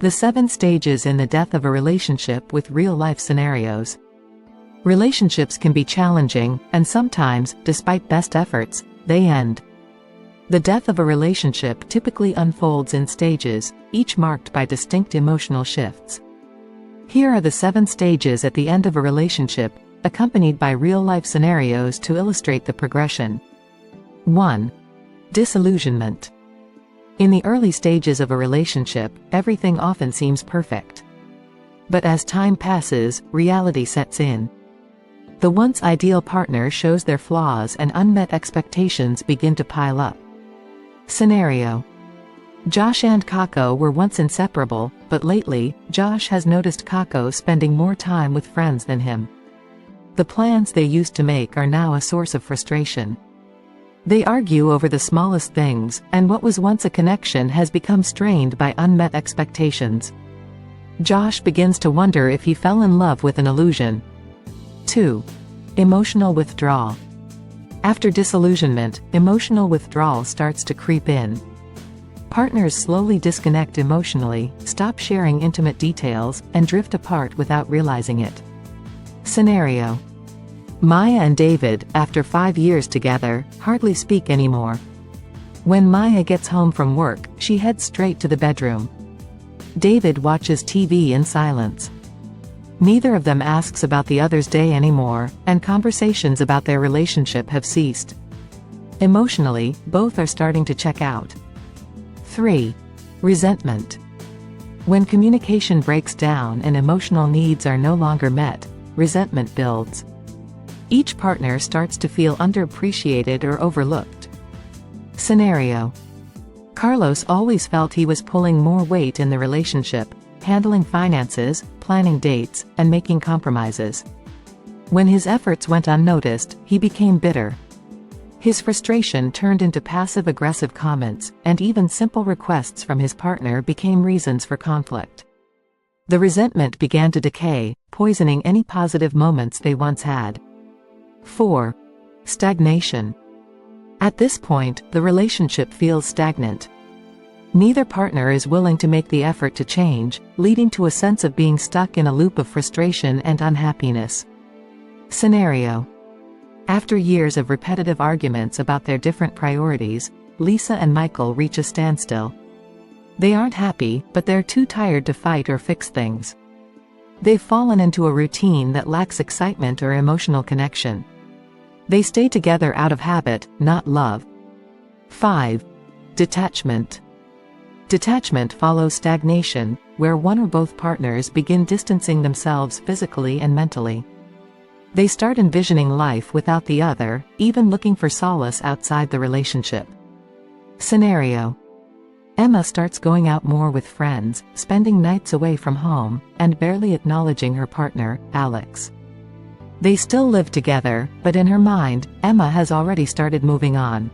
The 7 stages in the death of a relationship with real-life scenarios. Relationships can be challenging, and sometimes, despite best efforts, they end. The death of a relationship typically unfolds in stages, each marked by distinct emotional shifts. Here are the 7 stages at the end of a relationship, accompanied by real-life scenarios to illustrate the progression. 1. Disillusionment. In the early stages of a relationship, everything often seems perfect. But as time passes, reality sets in. The once ideal partner shows their flaws and unmet expectations begin to pile up. Scenario: Josh and Kako were once inseparable, but lately, Josh has noticed Kako spending more time with friends than him. The plans they used to make are now a source of frustration. They argue over the smallest things, and what was once a connection has become strained by unmet expectations. Josh begins to wonder if he fell in love with an illusion. 2. Emotional withdrawal. After disillusionment, emotional withdrawal starts to creep in. Partners slowly disconnect emotionally, stop sharing intimate details, and drift apart without realizing it. Scenario: Maya and David, after 5 years together, hardly speak anymore. When Maya gets home from work, she heads straight to the bedroom. David watches TV in silence. Neither of them asks about the other's day anymore, and conversations about their relationship have ceased. Emotionally, both are starting to check out. 3. Resentment. When communication breaks down and emotional needs are no longer met, resentment builds. Each partner starts to feel underappreciated or overlooked. Scenario: Carlos always felt he was pulling more weight in the relationship, handling finances, planning dates, and making compromises. When his efforts went unnoticed, he became bitter. His frustration turned into passive-aggressive comments, and even simple requests from his partner became reasons for conflict. The resentment began to decay, poisoning any positive moments they once had. 4. Stagnation. At this point, the relationship feels stagnant. Neither partner is willing to make the effort to change, leading to a sense of being stuck in a loop of frustration and unhappiness. Scenario: After years of repetitive arguments about their different priorities, Lisa and Michael reach a standstill. They aren't happy, but they're too tired to fight or fix things. They've fallen into a routine that lacks excitement or emotional connection. They stay together out of habit, not love. 5. Detachment. Detachment follows stagnation, where one or both partners begin distancing themselves physically and mentally. They start envisioning life without the other, even looking for solace outside the relationship. Scenario: Emma starts going out more with friends, spending nights away from home, and barely acknowledging her partner, Alex. They still live together, but in her mind, Emma has already started moving on.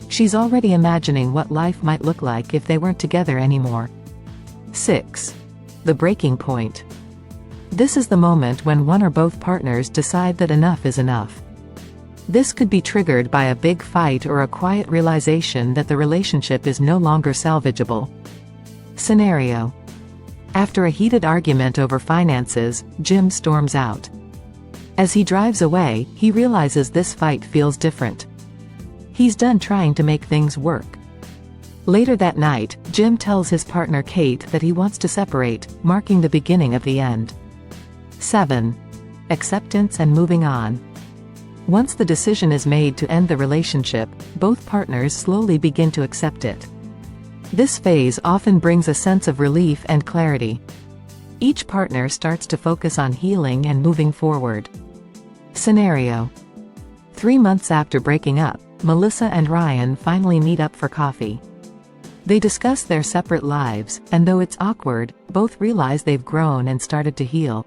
She's already imagining what life might look like if they weren't together anymore. 6. The breaking point. This is the moment when one or both partners decide that enough is enough. This could be triggered by a big fight or a quiet realization that the relationship is no longer salvageable. Scenario: After a heated argument over finances, Jim storms out. As he drives away, he realizes this fight feels different. He's done trying to make things work. Later that night, Jim tells his partner Kate that he wants to separate, marking the beginning of the end. 7. Acceptance and moving on. Once the decision is made to end the relationship, both partners slowly begin to accept it. This phase often brings a sense of relief and clarity. Each partner starts to focus on healing and moving forward. Scenario: 3 months after breaking up, Melissa and Ryan finally meet up for coffee. They discuss their separate lives, and though it's awkward, both realize they've grown and started to heal.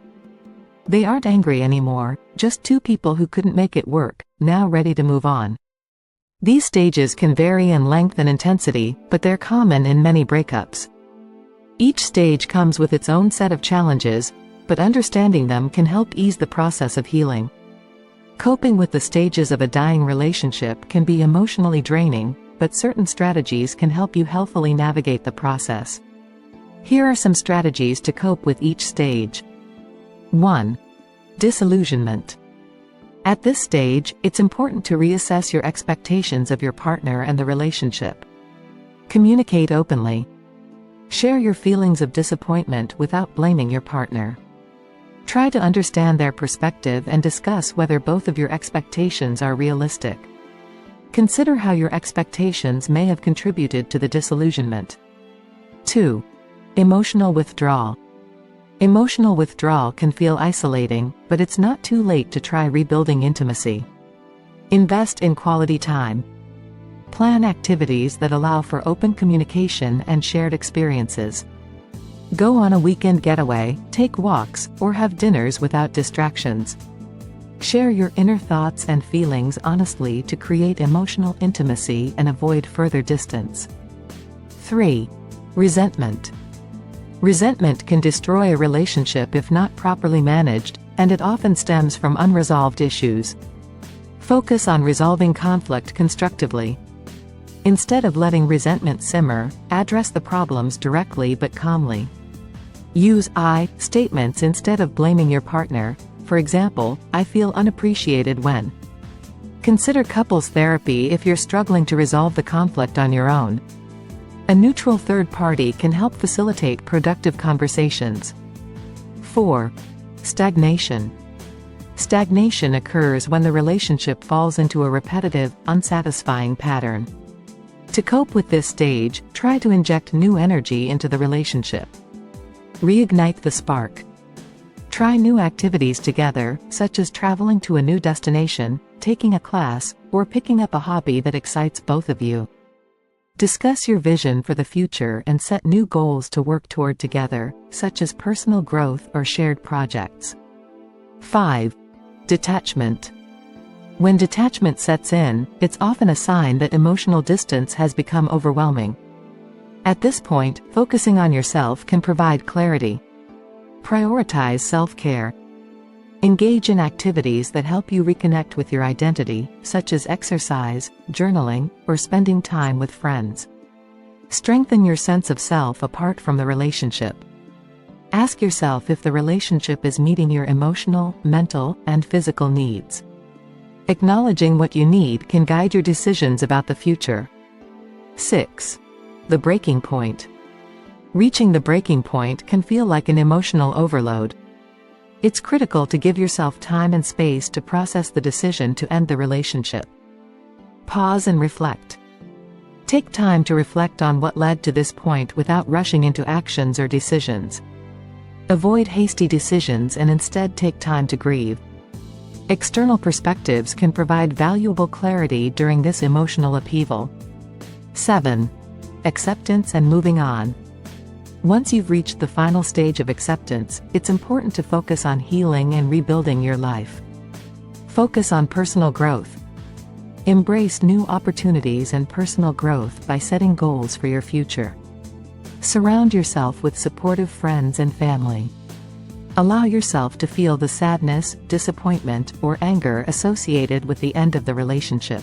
They aren't angry anymore, just two people who couldn't make it work, now ready to move on. These stages can vary in length and intensity, but they're common in many breakups. Each stage comes with its own set of challenges, but understanding them can help ease the process of healing. Coping with the stages of a dying relationship can be emotionally draining, but certain strategies can help you healthily navigate the process. Here are some strategies to cope with each stage. 1. Disillusionment. At this stage, it's important to reassess your expectations of your partner and the relationship. Communicate openly. Share your feelings of disappointment without blaming your partner. Try to understand their perspective and discuss whether both of your expectations are realistic. Consider how your expectations may have contributed to the disillusionment. 2. Emotional withdrawal. Emotional withdrawal can feel isolating, but it's not too late to try rebuilding intimacy. Invest in quality time. Plan activities that allow for open communication and shared experiences. Go on a weekend getaway, take walks, or have dinners without distractions. Share your inner thoughts and feelings honestly to create emotional intimacy and avoid further distance. 3. Resentment. Resentment can destroy a relationship if not properly managed, and it often stems from unresolved issues. Focus on resolving conflict constructively. Instead of letting resentment simmer, address the problems directly but calmly. Use I statements instead of blaming your partner. For example, I feel unappreciated when. Consider couples therapy if you're struggling to resolve the conflict on your own. A neutral third party can help facilitate productive conversations. 4. Stagnation. Stagnation occurs when the relationship falls into a repetitive, unsatisfying pattern. To cope with this stage, try to inject new energy into the relationship. Reignite the spark. Try new activities together, such as traveling to a new destination, taking a class, or picking up a hobby that excites both of you. Discuss your vision for the future and set new goals to work toward together, such as personal growth or shared projects. 5. Detachment. When detachment sets in, it's often a sign that emotional distance has become overwhelming. At this point, focusing on yourself can provide clarity. Prioritize self-care. Engage in activities that help you reconnect with your identity, such as exercise, journaling, or spending time with friends. Strengthen your sense of self apart from the relationship. Ask yourself if the relationship is meeting your emotional, mental, and physical needs. Acknowledging what you need can guide your decisions about the future. 6. The breaking point. Reaching the breaking point can feel like an emotional overload. It's critical to give yourself time and space to process the decision to end the relationship. Pause and reflect. Take time to reflect on what led to this point without rushing into actions or decisions. Avoid hasty decisions and instead take time to grieve. External perspectives can provide valuable clarity during this emotional upheaval. 7. Acceptance and moving on. Once you've reached the final stage of acceptance, it's important to focus on healing and rebuilding your life. Focus on personal growth. Embrace new opportunities and personal growth by setting goals for your future. Surround yourself with supportive friends and family. Allow yourself to feel the sadness, disappointment, or anger associated with the end of the relationship.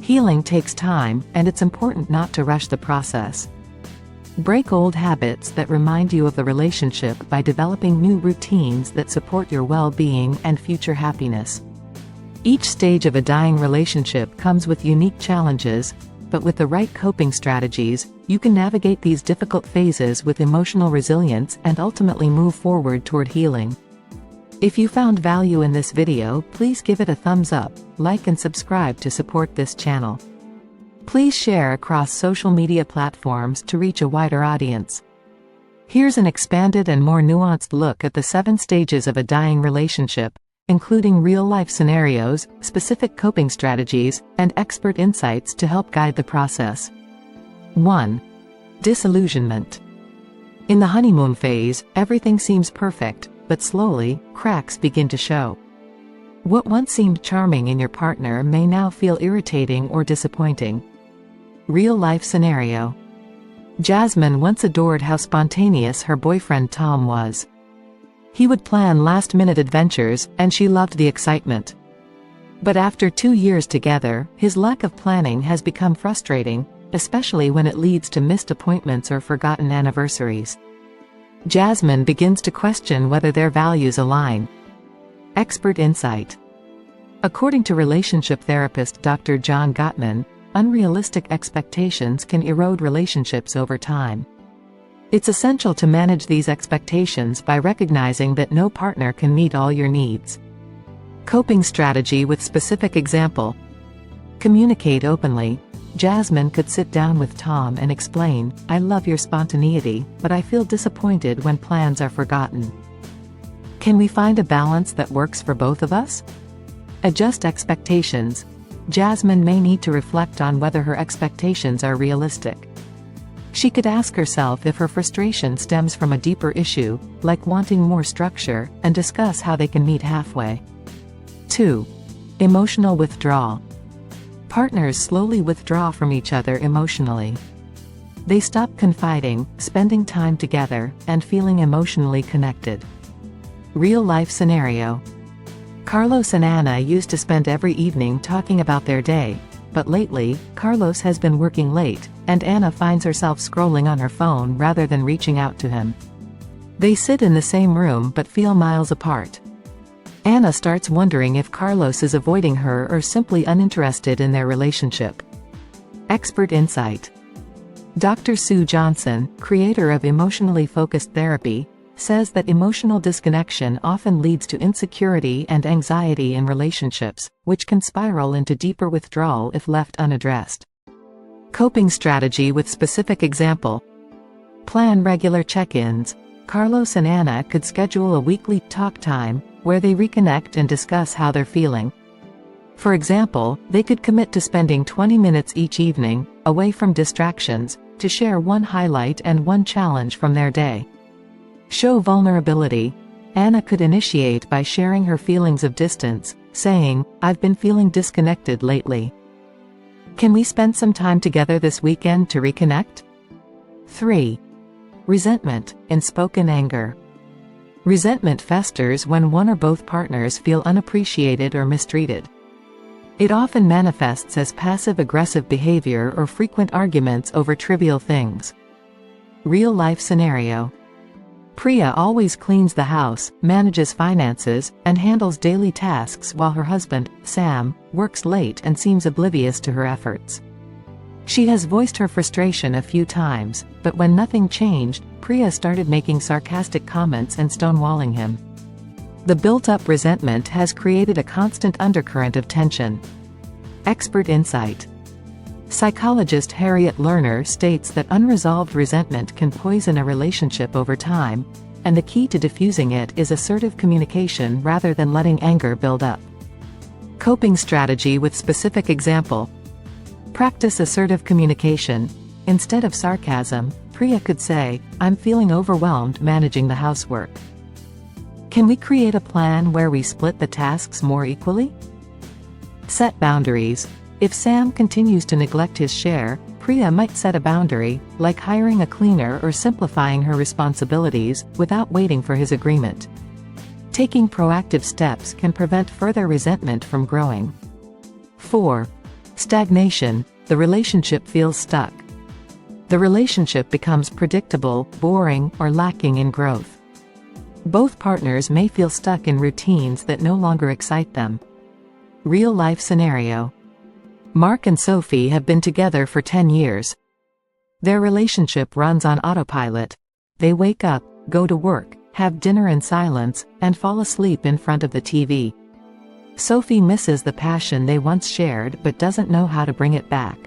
Healing takes time, and it's important not to rush the process. Break old habits that remind you of the relationship by developing new routines that support your well-being and future happiness. Each stage of a dying relationship comes with unique challenges, but with the right coping strategies, you can navigate these difficult phases with emotional resilience and ultimately move forward toward healing. If you found value in this video, please give it a thumbs up, like and subscribe to support this channel. Please share across social media platforms to reach a wider audience. Here's an expanded and more nuanced look at the 7 stages of a dying relationship, including real-life scenarios, specific coping strategies, and expert insights to help guide the process. 1. Disillusionment. In the honeymoon phase, everything seems perfect, but slowly, cracks begin to show. What once seemed charming in your partner may now feel irritating or disappointing. Real-life scenario. Jasmine once adored how spontaneous her boyfriend Tom was. He would plan last-minute adventures, and she loved the excitement. But after 2 years together, his lack of planning has become frustrating, especially when it leads to missed appointments or forgotten anniversaries. Jasmine begins to question whether their values align. Expert insight. According to relationship therapist Dr. John Gottman, unrealistic expectations can erode relationships over time. It's essential to manage these expectations by recognizing that no partner can meet all your needs. Coping strategy with specific example. Communicate openly. Jasmine could sit down with Tom and explain, "I love your spontaneity, but I feel disappointed when plans are forgotten. Can we find a balance that works for both of us?" Adjust expectations. Jasmine may need to reflect on whether her expectations are realistic. She could ask herself if her frustration stems from a deeper issue, like wanting more structure, and discuss how they can meet halfway. 2. Emotional withdrawal. Partners slowly withdraw from each other emotionally. They stop confiding, spending time together, and feeling emotionally connected. Real-life scenario. Carlos and Anna used to spend every evening talking about their day, but lately, Carlos has been working late, and Anna finds herself scrolling on her phone rather than reaching out to him. They sit in the same room but feel miles apart. Anna starts wondering if Carlos is avoiding her or simply uninterested in their relationship. Expert insight. Dr. Sue Johnson, creator of Emotionally Focused Therapy, says that emotional disconnection often leads to insecurity and anxiety in relationships, which can spiral into deeper withdrawal if left unaddressed. Coping strategy with specific example. Plan regular check-ins. Carlos and Anna could schedule a weekly talk time, where they reconnect and discuss how they're feeling. For example, they could commit to spending 20 minutes each evening, away from distractions, to share one highlight and one challenge from their day. Show vulnerability. Anna could initiate by sharing her feelings of distance, saying, "I've been feeling disconnected lately. Can we spend some time together this weekend to reconnect?" 3. Resentment, unspoken anger. Resentment festers when one or both partners feel unappreciated or mistreated. It often manifests as passive-aggressive behavior or frequent arguments over trivial things. Real-life scenario. Priya always cleans the house, manages finances, and handles daily tasks while her husband, Sam, works late and seems oblivious to her efforts. She has voiced her frustration a few times, but when nothing changed, Priya started making sarcastic comments and stonewalling him. The built-up resentment has created a constant undercurrent of tension. Expert insight. Psychologist Harriet Lerner states that unresolved resentment can poison a relationship over time, and the key to diffusing it is assertive communication rather than letting anger build up. Coping strategy with specific example. Practice assertive communication. Instead of sarcasm, Priya could say, "I'm feeling overwhelmed managing the housework. Can we create a plan where we split the tasks more equally?" Set boundaries. If Sam continues to neglect his share, Priya might set a boundary, like hiring a cleaner or simplifying her responsibilities, without waiting for his agreement. Taking proactive steps can prevent further resentment from growing. 4. Stagnation. The relationship feels stuck. The relationship becomes predictable, boring, or lacking in growth. Both partners may feel stuck in routines that no longer excite them. Real-life scenario. Mark and Sophie have been together for 10 years. Their relationship runs on autopilot. They wake up, go to work, have dinner in silence, and fall asleep in front of the TV. Sophie misses the passion they once shared but doesn't know how to bring it back.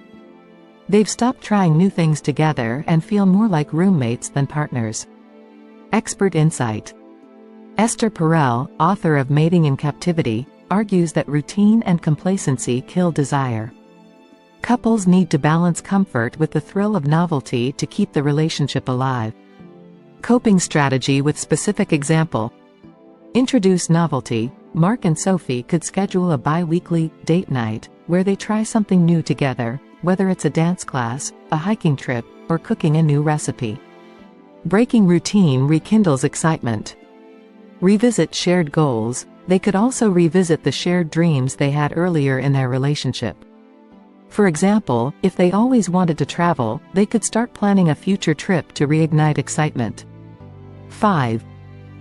They've stopped trying new things together and feel more like roommates than partners. Expert insight. Esther Perel, author of Mating in Captivity, argues that routine and complacency kill desire. Couples need to balance comfort with the thrill of novelty to keep the relationship alive. Coping strategy with specific example. Introduce novelty. Mark and Sophie could schedule a bi-weekly date night, where they try something new together, whether it's a dance class, a hiking trip, or cooking a new recipe. Breaking routine rekindles excitement. Revisit shared goals. They could also revisit the shared dreams they had earlier in their relationship. For example, if they always wanted to travel, they could start planning a future trip to reignite excitement. 5.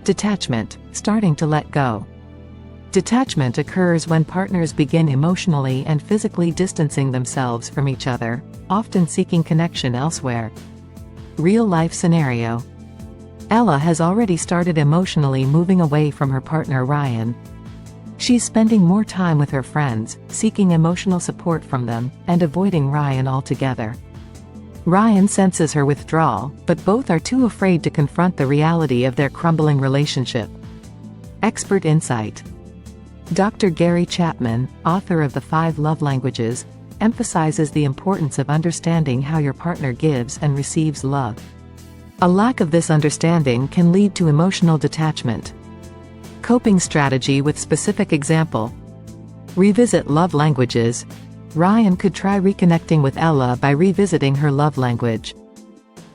Detachment, starting to let go. Detachment occurs when partners begin emotionally and physically distancing themselves from each other, often seeking connection elsewhere. Real-life scenario. Ella has already started emotionally moving away from her partner Ryan. She's spending more time with her friends, seeking emotional support from them, and avoiding Ryan altogether. Ryan senses her withdrawal, but both are too afraid to confront the reality of their crumbling relationship. Expert insight. Dr. Gary Chapman, author of The 5 Love Languages, emphasizes the importance of understanding how your partner gives and receives love. A lack of this understanding can lead to emotional detachment. Coping strategy with specific example. Revisit love languages. Ryan could try reconnecting with Ella by revisiting her love language.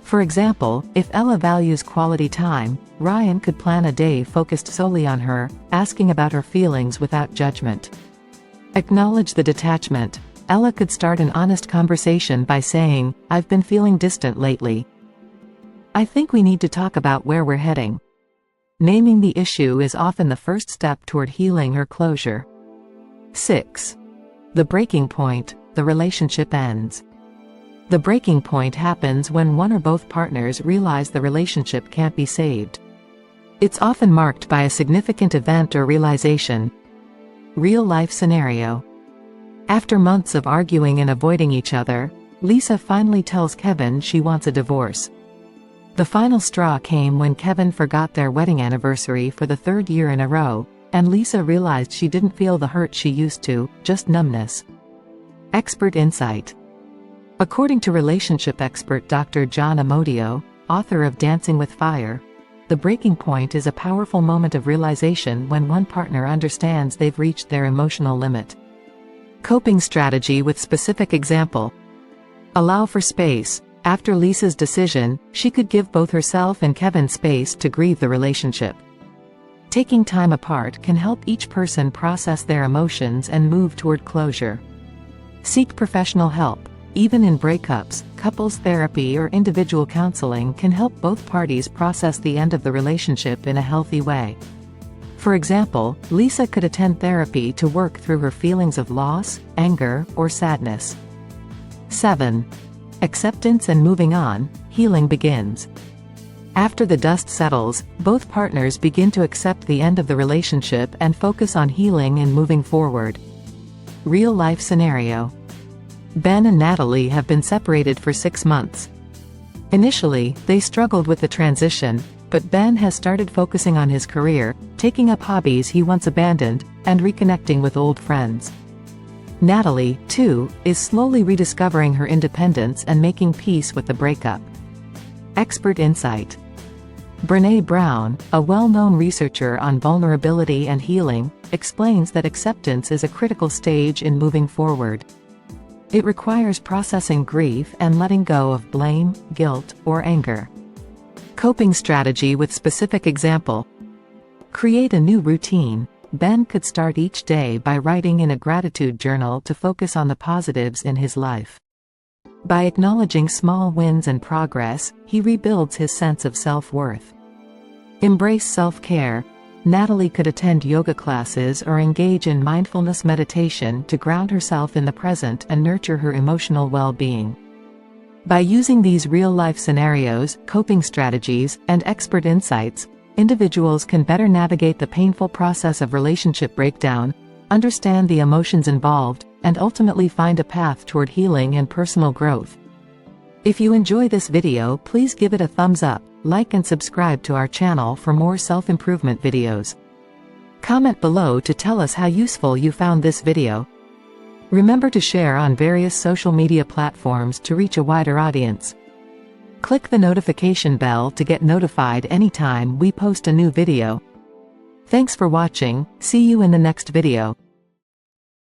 For example, if Ella values quality time, Ryan could plan a day focused solely on her, asking about her feelings without judgment. Acknowledge the detachment. Ella could start an honest conversation by saying, "I've been feeling distant lately. I think we need to talk about where we're heading." Naming the issue is often the first step toward healing or closure. 6. The breaking point, the relationship ends. The breaking point happens when one or both partners realize the relationship can't be saved. It's often marked by a significant event or realization. Real-life scenario. After months of arguing and avoiding each other, Lisa finally tells Kevin she wants a divorce. The final straw came when Kevin forgot their wedding anniversary for the 3rd year in a row, and Lisa realized she didn't feel the hurt she used to, just numbness. Expert insight. According to relationship expert Dr. John Amodio, author of Dancing with Fire, the breaking point is a powerful moment of realization when one partner understands they've reached their emotional limit. Coping strategy with specific example. Allow for space. After Lisa's decision, she could give both herself and Kevin space to grieve the relationship. Taking time apart can help each person process their emotions and move toward closure. Seek professional help. Even in breakups, couples therapy or individual counseling can help both parties process the end of the relationship in a healthy way. For example, Lisa could attend therapy to work through her feelings of loss, anger, or sadness. 7. Acceptance and moving on, healing begins. After the dust settles, both partners begin to accept the end of the relationship and focus on healing and moving forward. Real-life scenario. Ben and Natalie have been separated for 6 months. Initially, they struggled with the transition, but Ben has started focusing on his career, taking up hobbies he once abandoned, and reconnecting with old friends. Natalie, too, is slowly rediscovering her independence and making peace with the breakup. Expert insight. Brené Brown, a well-known researcher on vulnerability and healing, explains that acceptance is a critical stage in moving forward. It requires processing grief and letting go of blame, guilt, or anger. Coping strategy with specific example. Create a new routine. Ben could start each day by writing in a gratitude journal to focus on the positives in his life. By acknowledging small wins and progress, he rebuilds his sense of self-worth. Embrace self-care. Natalie could attend yoga classes or engage in mindfulness meditation to ground herself in the present and nurture her emotional well-being. By using these real-life scenarios, coping strategies, and expert insights, individuals can better navigate the painful process of relationship breakdown, understand the emotions involved, and ultimately find a path toward healing and personal growth. If you enjoy this video, please give it a thumbs up, like and subscribe to our channel for more self-improvement videos. Comment below to tell us how useful you found this video. Remember to share on various social media platforms to reach a wider audience. Click the notification bell to get notified anytime we post a new video. Thanks for watching, see you in the next video.